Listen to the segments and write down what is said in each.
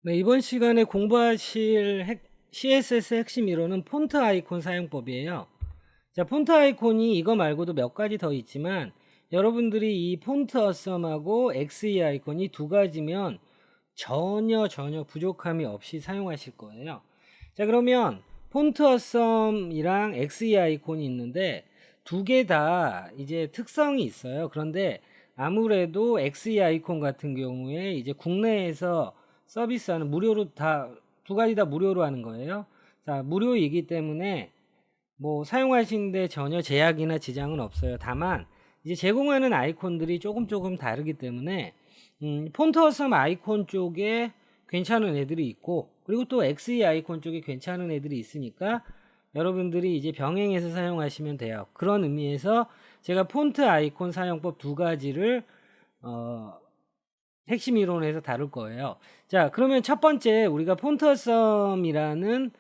네, 이번 시간에 공부하실 CSS 핵심 이론은 폰트 아이콘 사용법이에요. 자, 폰트 아이콘이 이거 말고도 몇 가지 더 있지만 여러분들이 이 폰트 어썸하고 XE 아이콘이 두 가지면 전혀 부족함이 없이 사용하실 거예요. 자, 그러면 폰트 어썸이랑 XE 아이콘이 있는데 두 개 다 이제 특성이 있어요. 그런데 아무래도 XE 아이콘 같은 경우에 이제 국내에서 서비스하는 무료로 다 두 가지 다 무료로 하는 거예요. 자, 무료이기 때문에 뭐 사용하시는데 전혀 제약이나 지장은 없어요. 다만 이제 제공하는 아이콘들이 조금 다르기 때문에 폰트 어썸 아이콘 쪽에 괜찮은 애들이 있고, 그리고 또 XE 아이콘 쪽에 괜찮은 애들이 있으니까 여러분들이 이제 병행해서 사용하시면 돼요. 그런 의미에서 제가 폰트 아이콘 사용법 두 가지를 핵심 이론에서 다룰 거예요. 자, 그러면 첫 번째 우리가 폰트 어썸이라는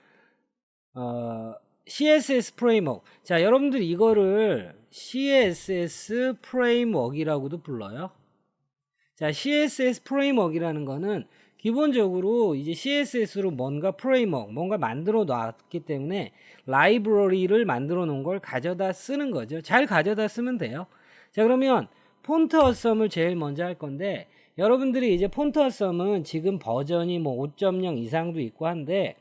CSS 프레임워크. 자, 여러분들 이거를 CSS 프레임워크이라고도 불러요. 자, CSS 프레임워크이라는 거는 기본적으로 이제 CSS로 뭔가 프레임워크, 뭔가 만들어 놨기 때문에 라이브러리를 만들어 놓은 걸 가져다 쓰는 거죠. 잘 가져다 쓰면 돼요. 자, 그러면 폰트 어썸을 제일 먼저 할 건데, 여러분들이 이제 폰트 어썸은 지금 버전이 뭐 5.0 이상도 있고 한데,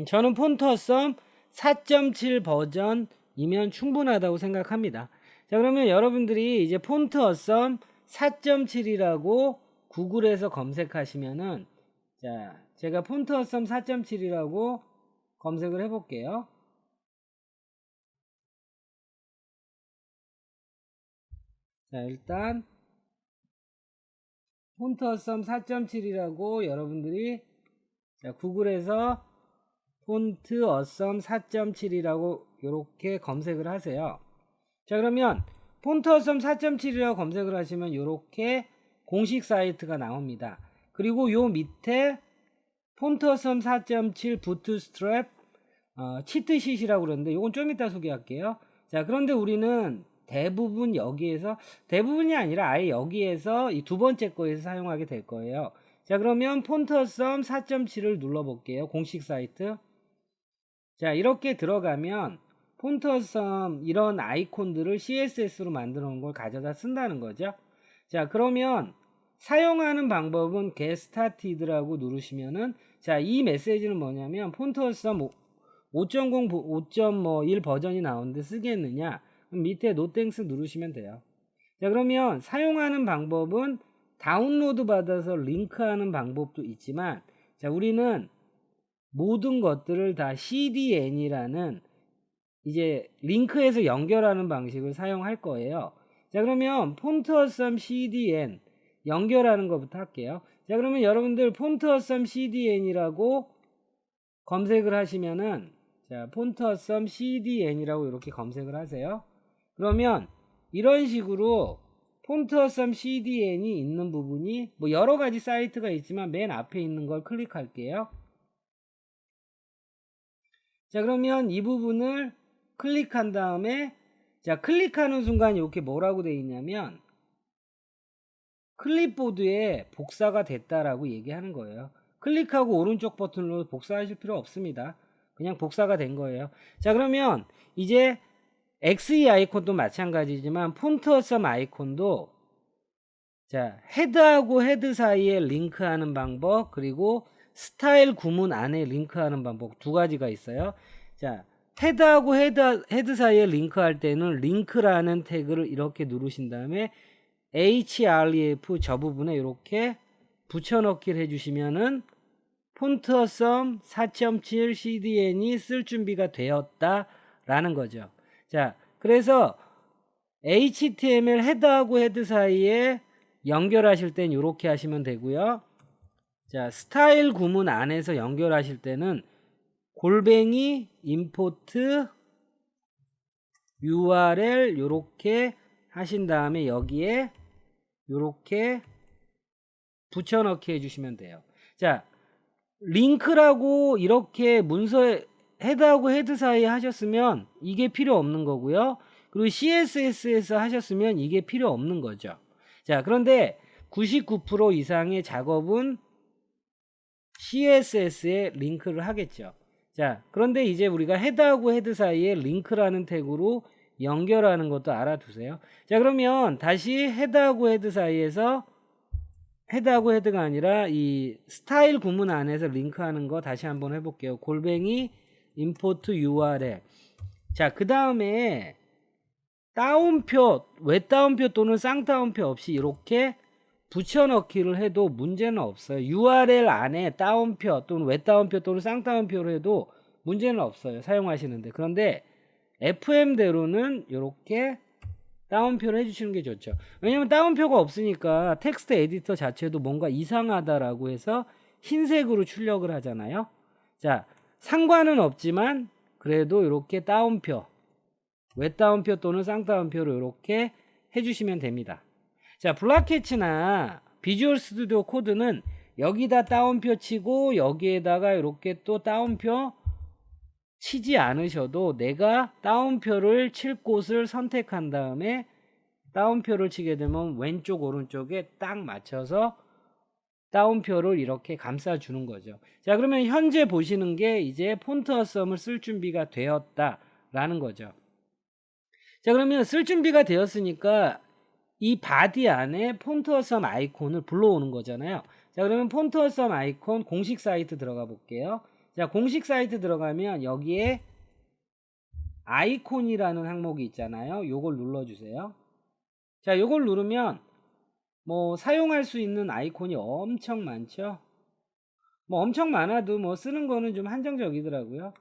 저는 폰트 어썸 4.7 버전이면 충분하다고 생각합니다. 자, 그러면 여러분들이 이제 폰트 어썸 4.7이라고 구글에서 검색하시면은, 자, 제가 폰트 어썸 4.7이라고 검색을 해볼게요. 자, 일단 폰트 어썸 4.7이라고 여러분들이 자, 구글에서 폰트 어썸 4.7이라고 이렇게 검색을 하세요. 자, 그러면 폰트 어썸 4.7이라고 검색을 하시면 이렇게 공식 사이트가 나옵니다. 그리고 요 밑에 폰트 어썸 4.7 부트스트랩 치트sheet이라고 그러는데 이건 좀 이따 소개할게요. 자, 그런데 우리는 대부분 여기에서, 대부분이 아니라 아예 여기에서 이 두 번째 거에서 사용하게 될 거예요. 자, 그러면 폰트 어썸 4.7을 눌러볼게요. 공식 사이트. 자, 이렇게 들어가면 폰트 어썸 이런 아이콘들을 CSS로 만들어 놓은 걸 가져다 쓴다는 거죠. 자, 그러면 사용하는 방법은 get started라고 누르시면은, 자, 이 메시지는 뭐냐면 폰트 어썸 5.0, 5.1 버전이 나오는데 쓰겠느냐? 그럼 밑에 no thanks 누르시면 돼요. 자, 그러면 사용하는 방법은 다운로드 받아서 링크하는 방법도 있지만, 자, 우리는 모든 것들을 다 CDN이라는 이제 링크해서 연결하는 방식을 사용할 거예요. 자, 그러면 폰트 어썸 CDN 연결하는 것부터 할게요. 자, 그러면 여러분들 폰트 어썸 CDN이라고 검색을 하시면은, 자, 폰트 어썸 CDN이라고 이렇게 검색을 하세요. 그러면 이런 식으로 폰트 어썸 CDN이 있는 부분이 뭐 여러 가지 사이트가 있지만 맨 앞에 있는 걸 클릭할게요. 자, 그러면 이 부분을 클릭한 다음에, 자, 클릭하는 순간 이렇게 뭐라고 되어 있냐면 클립보드에 복사가 됐다라고 얘기하는 거예요. 클릭하고 오른쪽 버튼으로 복사하실 필요 없습니다. 그냥 복사가 된 거예요. 자, 그러면 이제 XE 아이콘도 마찬가지지만 폰트 어썸 아이콘도, 자, 헤드하고 헤드 사이에 링크하는 방법, 그리고 스타일 구문 안에 링크하는 방법 두 가지가 있어요. 자, 헤드하고 헤드 사이에 링크할 때는 링크라는 태그를 이렇게 누르신 다음에 href 저 부분에 이렇게 붙여넣기를 해주시면은 폰트 어썸 4.7 CDN이 쓸 준비가 되었다라는 거죠. 자, 그래서 HTML 헤드하고 헤드 사이에 연결하실 땐 이렇게 하시면 되고요. 자, 스타일 구문 안에서 연결하실 때는 골뱅이 import URL 이렇게 하신 다음에 여기에 이렇게 붙여넣기 해주시면 돼요. 자, 링크라고 이렇게 문서에 헤드하고 헤드 사이에 하셨으면 이게 필요 없는 거고요. 그리고 CSS에서 하셨으면 이게 필요 없는 거죠. 자, 그런데 99% 이상의 작업은 CSS에 링크를 하겠죠. 자, 그런데 이제 우리가 헤드하고 헤드 사이에 링크라는 태그로 연결하는 것도 알아두세요. 자, 그러면 다시 헤드하고 헤드 사이에서 헤드하고 헤드가 아니라 이 스타일 구문 안에서 링크하는 거 다시 한번 해볼게요. 골뱅이 import URL. 자, 그 다음에 따옴표, 외따옴표 또는 쌍따옴표 없이 이렇게 붙여넣기를 해도 문제는 없어요. URL 안에 따옴표 또는 외따옴표 또는 쌍따옴표로 해도 문제는 없어요. 사용하시는데. 그런데 FM대로는 이렇게 따옴표를 해주시는 게 좋죠. 왜냐면 따옴표가 없으니까 텍스트 에디터 자체도 뭔가 이상하다라고 해서 흰색으로 출력을 하잖아요. 자, 상관은 없지만 그래도 이렇게 따옴표, 외따옴표 또는 쌍따옴표로 이렇게 해주시면 됩니다. 자, 블락캐치나 비주얼 스튜디오 코드는 여기다 따옴표 치고 여기에다가 이렇게 또 따옴표 치지 않으셔도 내가 따옴표를 칠 곳을 선택한 다음에 따옴표를 치게 되면 왼쪽 오른쪽에 딱 맞춰서 따옴표를 이렇게 감싸주는 거죠. 자, 그러면 현재 보시는 게 이제 폰트 어썸을 쓸 준비가 되었다라는 거죠. 자, 그러면 쓸 준비가 되었으니까 이 바디 안에 폰트 어썸 아이콘을 불러오는 거잖아요. 자, 그러면 폰트 어썸 아이콘 공식 사이트 들어가 볼게요. 자, 공식 사이트 들어가면 여기에 아이콘이라는 항목이 있잖아요. 요걸 눌러주세요. 자, 요걸 누르면 뭐 사용할 수 있는 아이콘이 엄청 많죠. 뭐 엄청 많아도 뭐 쓰는 거는 좀 한정적이더라고요.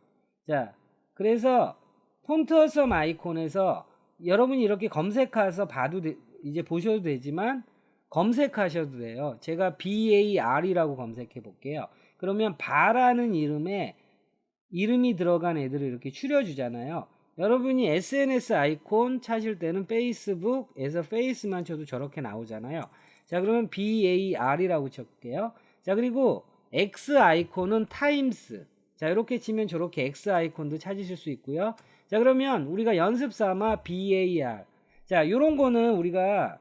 자, 그래서 폰트 어썸 아이콘에서 여러분이 이렇게 검색해서 봐도 이제 보셔도 되지만 검색하셔도 돼요. 제가 BAR이라고 검색해 볼게요. 그러면 바라는 이름이 들어간 애들을 이렇게 추려주잖아요. 여러분이 SNS 아이콘 찾을 때는 페이스북에서 페이스만 쳐도 저렇게 나오잖아요. 자, 그러면 BAR이라고 칠게요. 자, 그리고 X 아이콘은 타임스. 자, 이렇게 치면 저렇게 X 아이콘도 찾으실 수 있고요. 자, 그러면 우리가 연습 삼아 BAR. 자, 요런 거는 우리가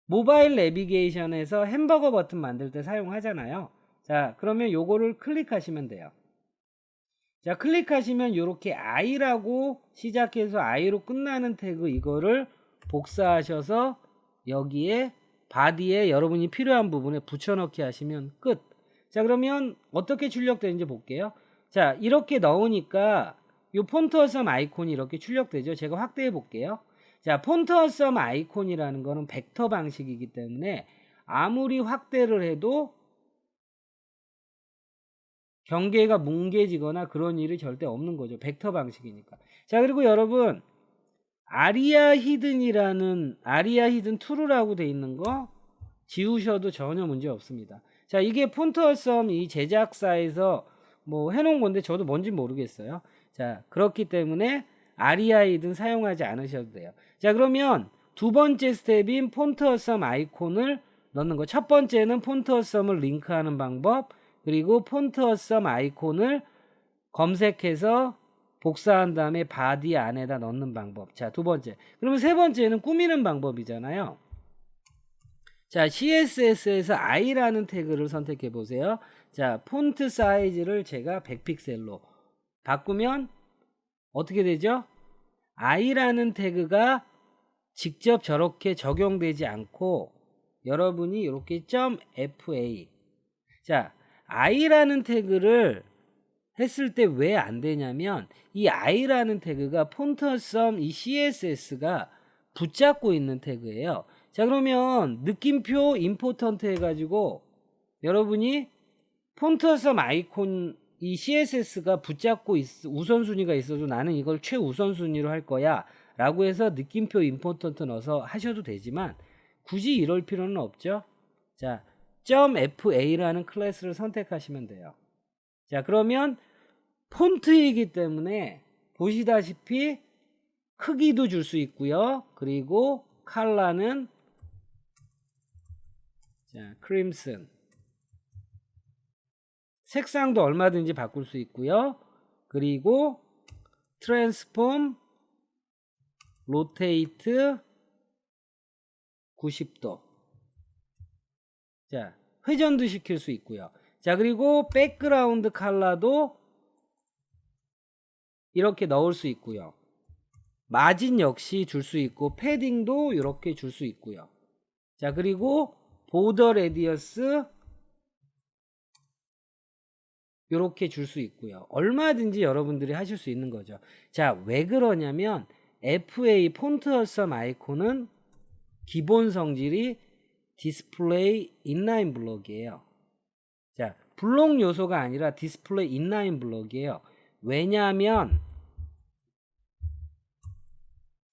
모바일 내비게이션에서 햄버거 버튼 만들 때 사용하잖아요. 자, 그러면 요거를 클릭하시면 돼요. 자, 클릭하시면 이렇게 I라고 시작해서 I로 끝나는 태그 이거를 복사하셔서 여기에 바디에 여러분이 필요한 부분에 붙여넣기 하시면 끝. 자, 그러면 어떻게 출력되는지 볼게요. 자, 이렇게 넣으니까 이 폰트 어썸 아이콘이 이렇게 출력되죠. 제가 확대해 볼게요. 자, 폰트 어썸 아이콘이라는 거는 벡터 방식이기 때문에 아무리 확대를 해도 경계가 뭉개지거나 그런 일이 절대 없는 거죠. 벡터 방식이니까. 자, 그리고 여러분 아리아 히든 투루라고 돼 있는 거 지우셔도 전혀 문제 없습니다. 자, 이게 폰트 어썸 이 제작사에서 뭐 해놓은 건데 저도 뭔지 모르겠어요. 자, 그렇기 때문에 아리아 히든 사용하지 않으셔도 돼요. 자, 그러면 두 번째 스텝인 폰트 어썸 아이콘을 넣는 거. 첫 번째는 폰트 어썸을 링크하는 방법, 그리고 폰트 어썸 아이콘을 검색해서 복사한 다음에 바디 안에다 넣는 방법. 자, 두 번째. 그러면 세 번째는 꾸미는 방법이잖아요. 자, CSS에서 I라는 태그를 선택해 보세요. 자, 폰트 사이즈를 제가 100픽셀로 바꾸면 어떻게 되죠? I라는 태그가 직접 저렇게 적용되지 않고 여러분이 이렇게 .fa. 자, I라는 태그를 했을 때 왜 안 되냐면 이 I라는 태그가 폰트 어썸 이 CSS가 붙잡고 있는 태그예요. 자, 그러면 느낌표 임포턴트 해가지고 여러분이 폰트 어썸 아이콘 이 CSS가 붙잡고 우선순위가 있어도 나는 이걸 최우선순위로 할 거야 라고 해서 느낌표 임포턴트 넣어서 하셔도 되지만 굳이 이럴 필요는 없죠. 자, .fa라는 클래스를 선택하시면 돼요. 자, 그러면 폰트이기 때문에 보시다시피 크기도 줄 수 있고요. 그리고 컬러는 자, 크림슨. 색상도 얼마든지 바꿀 수 있고요. 그리고 트랜스폼 로테이트 90도. 자, 회전도 시킬 수 있고요. 자, 그리고 백그라운드 컬러도 이렇게 넣을 수 있고요. 마진 역시 줄 수 있고 패딩도 이렇게 줄 수 있고요. 자, 그리고 보더 레디어스 이렇게 줄 수 있고요. 얼마든지 여러분들이 하실 수 있는 거죠. 자, 왜 그러냐면 FA 폰트 어썸 아이콘은 기본 성질이 디스플레이 인라인 블록이에요. 자, 블록 요소가 아니라 디스플레이 인라인 블록이에요. 왜냐하면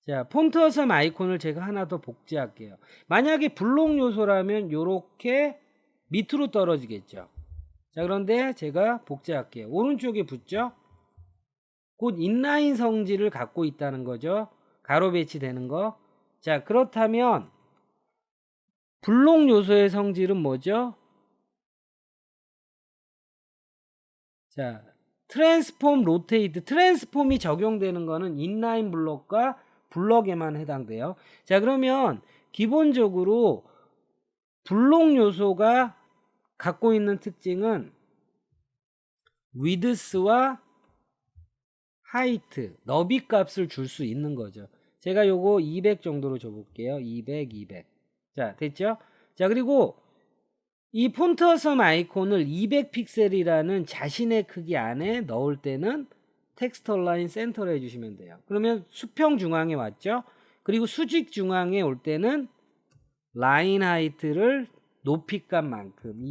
자, 폰트 어썸 아이콘을 제가 하나 더 복제할게요. 만약에 블록 요소라면 이렇게 밑으로 떨어지겠죠. 자, 그런데 제가 복제할게요. 오른쪽에 붙죠? 곧 인라인 성질을 갖고 있다는 거죠. 가로 배치되는 거. 자, 그렇다면 블록 요소의 성질은 뭐죠? 자, 트랜스폼 로테이트. 트랜스폼이 적용되는 거는 인라인 블록과 블럭에만 해당돼요. 자, 그러면 기본적으로 블록 요소가 갖고 있는 특징은 위드스와 하이트, 너비 값을 줄 수 있는 거죠. 제가 요거 200 정도로 줘볼게요. 200, 200. 자, 됐죠? 자, 그리고 이 폰트 어썸 아이콘을 200픽셀이라는 자신의 크기 안에 넣을 때는 텍스트 얼라인 센터로 해주시면 돼요. 그러면 수평 중앙에 왔죠? 그리고 수직 중앙에 올 때는 라인 하이트를 높이값만큼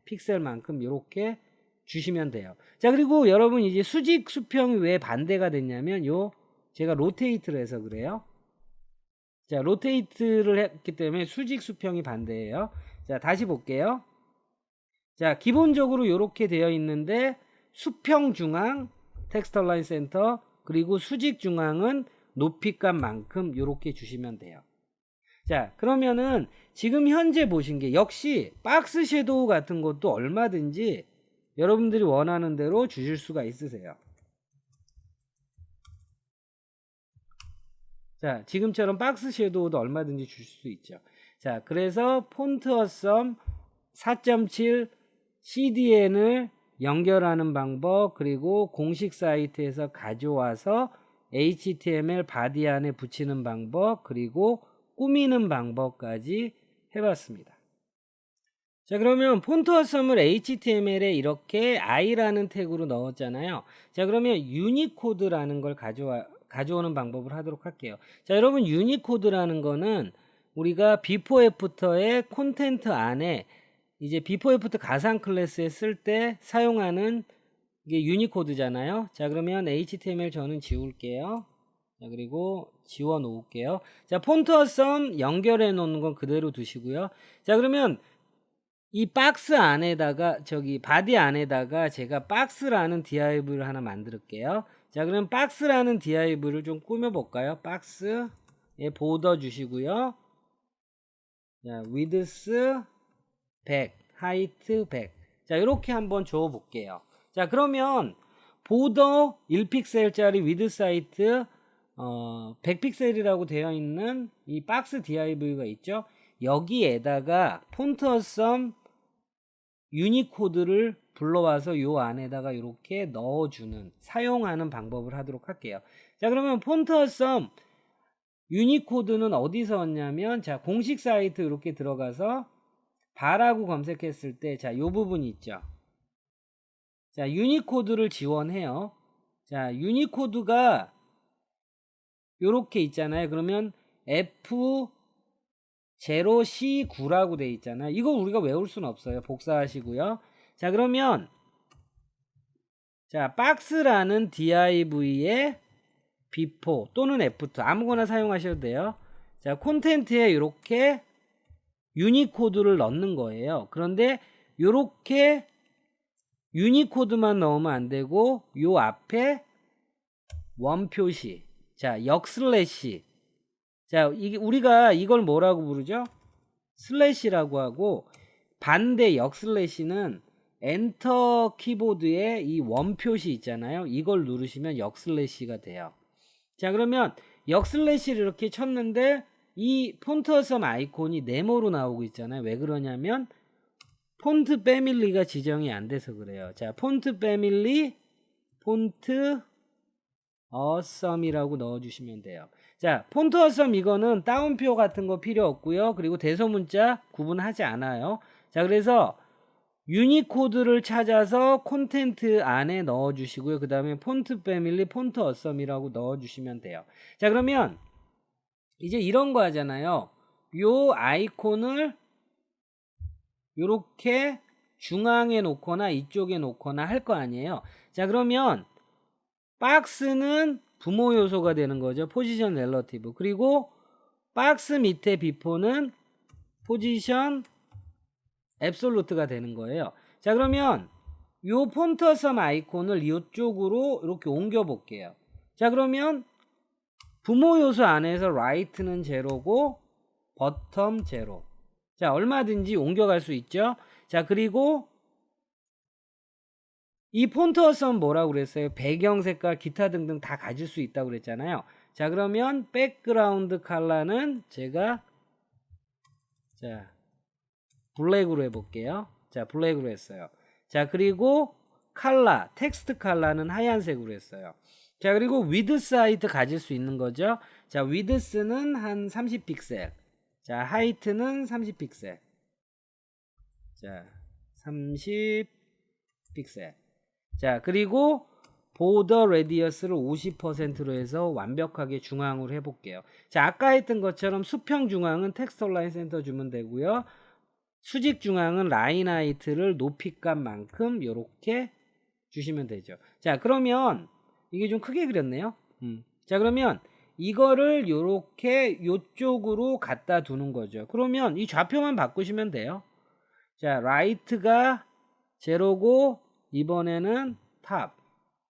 200픽셀만큼 이렇게 주시면 돼요. 자, 그리고 여러분 이제 수직 수평이 왜 반대가 됐냐면 제가 로테이트를 해서 그래요. 자, 로테이트를 했기 때문에 수직 수평이 반대예요. 자, 다시 볼게요. 자, 기본적으로 이렇게 되어 있는데 수평 중앙 텍스트 얼라인 센터 그리고 수직 중앙은 높이값만큼 이렇게 주시면 돼요. 자, 그러면은 지금 현재 보신 게 역시 박스 섀도우 같은 것도 얼마든지 여러분들이 원하는 대로 주실 수가 있으세요. 자, 지금처럼 박스 섀도우도 얼마든지 주실 수 있죠. 자, 그래서 폰트 어썸 4.7 CDN을 연결하는 방법, 그리고 공식 사이트에서 가져와서 HTML 바디 안에 붙이는 방법, 그리고 꾸미는 방법까지 해봤습니다. 자, 그러면 폰트 어썸을 HTML에 이렇게 i라는 태그로 넣었잖아요. 자, 그러면 유니코드라는 걸 가져오는 방법을 하도록 할게요. 자, 여러분 유니코드라는 거는 우리가 비포 애프터의 콘텐트 안에 이제 비포 애프터 가상 클래스에 쓸 때 사용하는 이게 유니코드잖아요. 자, 그러면 HTML 저는 지울게요. 자, 그리고 지워 놓을게요. 자, 폰트 어썸 연결해 놓는 건 그대로 두시고요. 자, 그러면 이 박스 안에다가 바디 안에다가 제가 박스라는 div를 하나 만들게요. 자, 그럼 박스라는 div를 좀 꾸며 볼까요? 박스에 보더 주시고요. 자, width 100, height 100. 자, 이렇게 한번 줘 볼게요. 자, 그러면 보더 1픽셀짜리 width 사이트 100픽셀이라고 되어 있는 이 박스 div가 있죠. 여기에다가 폰트 어썸 유니코드를 불러와서 요 안에다가 이렇게 넣어주는 사용하는 방법을 하도록 할게요. 자, 그러면 폰트 어썸 유니코드는 어디서 왔냐면 자, 공식 사이트 이렇게 들어가서 바라고 검색했을 때 자, 요 부분이 있죠. 자, 유니코드를 지원해요. 자, 유니코드가 요렇게 있잖아요. 그러면 F0C9라고 돼 있잖아요. 이거 우리가 외울 수는 없어요. 복사하시고요. 자, 그러면 자, 박스라는 div의 before 또는 F2 아무거나 사용하셔도 돼요. 자, 콘텐트에 이렇게 유니코드를 넣는 거예요. 그런데 이렇게 유니코드만 넣으면 안 되고 요 앞에 원 표시, 자, 역슬래시. 자, 이게 우리가 이걸 뭐라고 부르죠? 슬래시라고 하고, 반대 역슬래시는 엔터 키보드에 이 원 표시 있잖아요. 이걸 누르시면 역슬래시가 돼요. 자, 그러면 역슬래시를 이렇게 쳤는데 이 폰트 어썸 아이콘이 네모로 나오고 있잖아요. 왜 그러냐면 폰트 패밀리가 지정이 안 돼서 그래요. 자, 폰트 패밀리, 폰트 어썸이라고 넣어주시면 돼요. 자, 폰트 어썸 이거는 따옴표 같은 거 필요 없고요. 그리고 대소문자 구분하지 않아요. 자, 그래서 유니코드를 찾아서 콘텐트 안에 넣어주시고요. 그 다음에 폰트 패밀리, 폰트 어썸이라고 넣어주시면 돼요. 자, 그러면 이제 이런 거 하잖아요. 요 아이콘을 요렇게 중앙에 놓거나 이쪽에 놓거나 할 거 아니에요. 자, 그러면 박스는 부모 요소가 되는 거죠. 포지션 렐러티브. 그리고 박스 밑에 비포는 포지션 앱솔루트가 되는 거예요. 자, 그러면 요 폰트 어썸 아이콘을 이쪽으로 이렇게 옮겨 볼게요. 자, 그러면 부모 요소 안에서 right는 제로고 bottom 제로. 자, 얼마든지 옮겨갈 수 있죠. 자, 그리고 이 폰트 어썸 뭐라고 그랬어요? 배경 색깔 기타 등등 다 가질 수 있다고 그랬잖아요. 자, 그러면 백그라운드 컬러는 제가 자 블랙으로 해볼게요. 자, 블랙으로 했어요. 자, 그리고 컬러 텍스트 컬러는 하얀색으로 했어요. 자, 그리고 위드스 하이트 가질 수 있는 거죠. 자, 위드스는 한 30픽셀. 자, 하이트는 30픽셀. 자, 30픽셀. 자, 그리고 보더 레디어스를 50%로 해서 완벽하게 중앙으로 해볼게요. 자, 아까 했던 것처럼 수평 중앙은 텍스트 온라인 센터 주면 되고요. 수직 중앙은 라인 하이트를 높이값만큼 이렇게 주시면 되죠. 자, 그러면 이게 좀 크게 그렸네요. 자, 그러면 이거를 이렇게 이쪽으로 갖다 두는 거죠. 그러면 이 좌표만 바꾸시면 돼요. 자, 라이트가 제로고 이번에는 탑.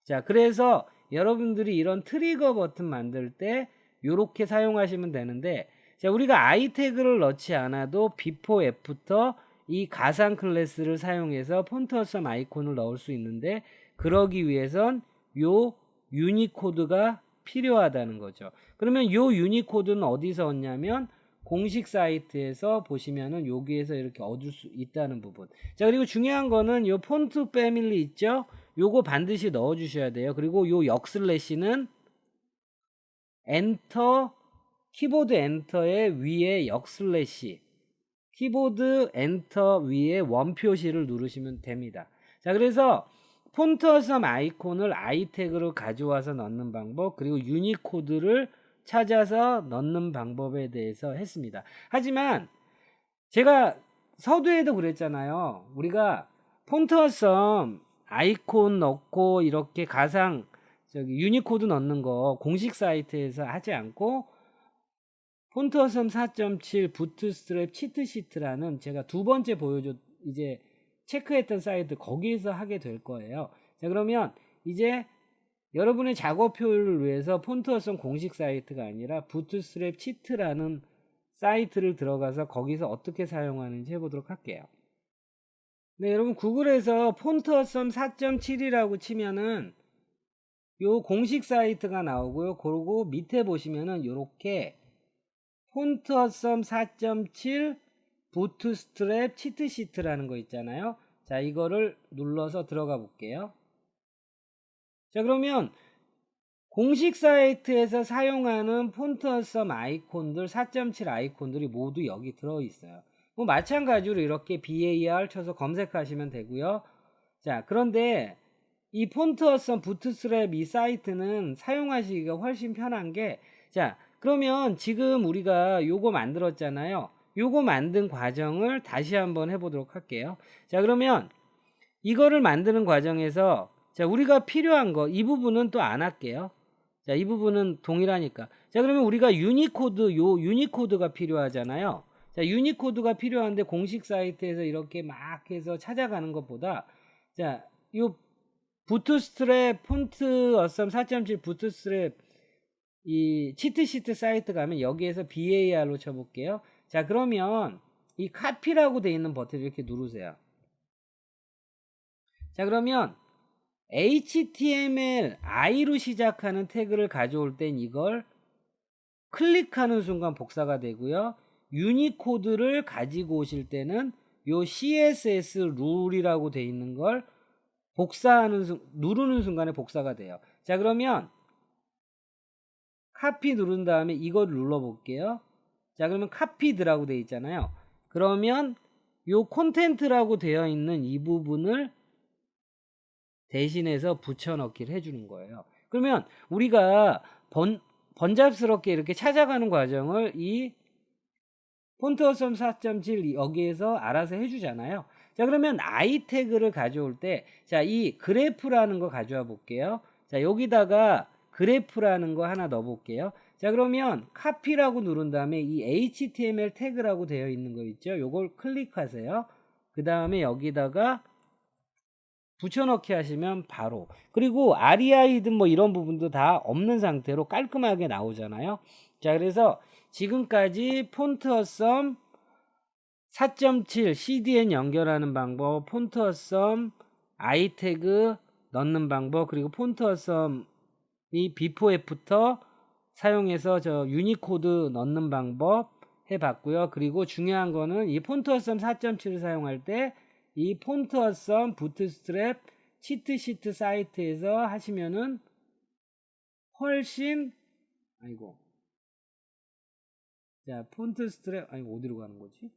자, 그래서 여러분들이 이런 트리거 버튼 만들 때 이렇게 사용하시면 되는데, 자, 우리가 i 태그를 넣지 않아도 before 애프터 이 가상 클래스를 사용해서 폰트 어썸 아이콘을 넣을 수 있는데, 그러기 위해선 요 유니코드가 필요하다는 거죠. 그러면 요 유니코드는 어디서 얻냐면 공식 사이트에서 보시면은 여기에서 이렇게 얻을 수 있다는 부분. 자, 그리고 중요한 거는 요 폰트 패밀리 있죠? 요거 반드시 넣어 주셔야 돼요. 그리고 요 역슬래시는 엔터, 키보드 엔터의 위에 역슬래시, 키보드 엔터 위에 원표시를 누르시면 됩니다. 자, 그래서 폰트 어썸 아이콘을 i 태그로 가져와서 넣는 방법, 그리고 유니코드를 찾아서 넣는 방법에 대해서 했습니다. 하지만 제가 서두에도 그랬잖아요. 우리가 폰트 어썸 아이콘 넣고 이렇게 가상 유니코드 넣는 거 공식 사이트에서 하지 않고 폰트 어썸 4.7 부트스트랩 치트시트라는 제가 두 번째 이제 체크했던 사이트 거기에서 하게 될 거예요. 자, 그러면 이제 여러분의 작업 효율을 위해서 폰트 어썸 공식 사이트가 아니라 부트스트랩 치트라는 사이트를 들어가서 거기서 어떻게 사용하는지 해보도록 할게요. 네, 여러분 구글에서 폰트 어썸 4.7이라고 치면은 요 공식 사이트가 나오고요. 그리고 밑에 보시면은 요렇게 폰트 어썸 4.7 부트스트랩 치트시트라는 거 있잖아요. 자, 이거를 눌러서 들어가 볼게요. 자, 그러면 공식 사이트에서 사용하는 폰트 어썸 아이콘들 4.7 아이콘들이 모두 여기 들어있어요. 뭐 마찬가지로 이렇게 BAR 쳐서 검색하시면 되고요. 자, 그런데 이 폰트 어썸 부트스트랩 이 사이트는 사용하시기가 훨씬 편한 게, 자, 그러면 지금 우리가 요거 만들었잖아요. 요거 만든 과정을 다시 한번 해보도록 할게요. 자, 그러면 이거를 만드는 과정에서 자, 우리가 필요한 거 이 부분은 또 안 할게요. 자, 이 부분은 동일하니까. 자, 그러면 우리가 유니코드가 필요하잖아요. 자, 유니코드가 필요한데 공식 사이트에서 이렇게 막 해서 찾아가는 것보다, 자, 요 부트스트랩 폰트 어썸 4.7 부트스트랩 이 치트시트 사이트 가면 여기에서 BAR로 쳐볼게요. 자, 그러면 이 카피라고 돼 있는 버튼 이렇게 누르세요. 자, 그러면 HTML5로 시작하는 태그를 가져올 땐 이걸 클릭하는 순간 복사가 되고요. 유니코드를 가지고 오실 때는 요 CSS 룰이라고 돼 있는 걸 누르는 순간에 복사가 돼요. 자, 그러면 카피 누른 다음에 이걸 눌러 볼게요. 자, 그러면 카피드라고 돼 있잖아요. 그러면 요 콘텐트라고 되어 있는 이 부분을 대신해서 붙여넣기를 해주는 거예요. 그러면 우리가 번잡스럽게 이렇게 찾아가는 과정을 이 폰트 어썸 4.7 여기에서 알아서 해주잖아요. 자, 그러면 i 태그를 가져올 때, 자, 이 그래프라는 거 가져와 볼게요. 자, 여기다가 그래프라는 거 하나 넣어 볼게요. 자, 그러면 카피라고 누른 다음에 이 HTML 태그라고 되어 있는 거 있죠? 요걸 클릭하세요. 그 다음에 여기다가 붙여넣기 하시면 바로, 그리고 REI든 뭐 이런 부분도 다 없는 상태로 깔끔하게 나오잖아요. 자, 그래서 지금까지 폰트 어썸 4.7 CDN 연결하는 방법, 폰트 어썸 i 태그 넣는 방법, 그리고 폰트 어썸이 비포 애프터 사용해서 저 유니코드 넣는 방법 해봤고요. 그리고 중요한 거는 이 폰트 어썸 4.7을 사용할 때 이 폰트 어썸 부트스트랩 치트시트 사이트에서 하시면은 훨씬, 아이고, 자, 폰트 스트랩, 아이고, 어디로 가는 거지?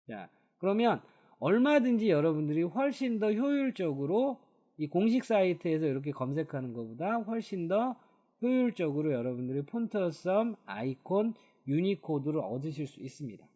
자, 그러면 얼마든지 여러분들이 훨씬 더 효율적으로 이 공식 사이트에서 이렇게 검색하는 것보다 훨씬 더 효율적으로 여러분들이 폰트 어썸 아이콘 유니코드를 얻으실 수 있습니다.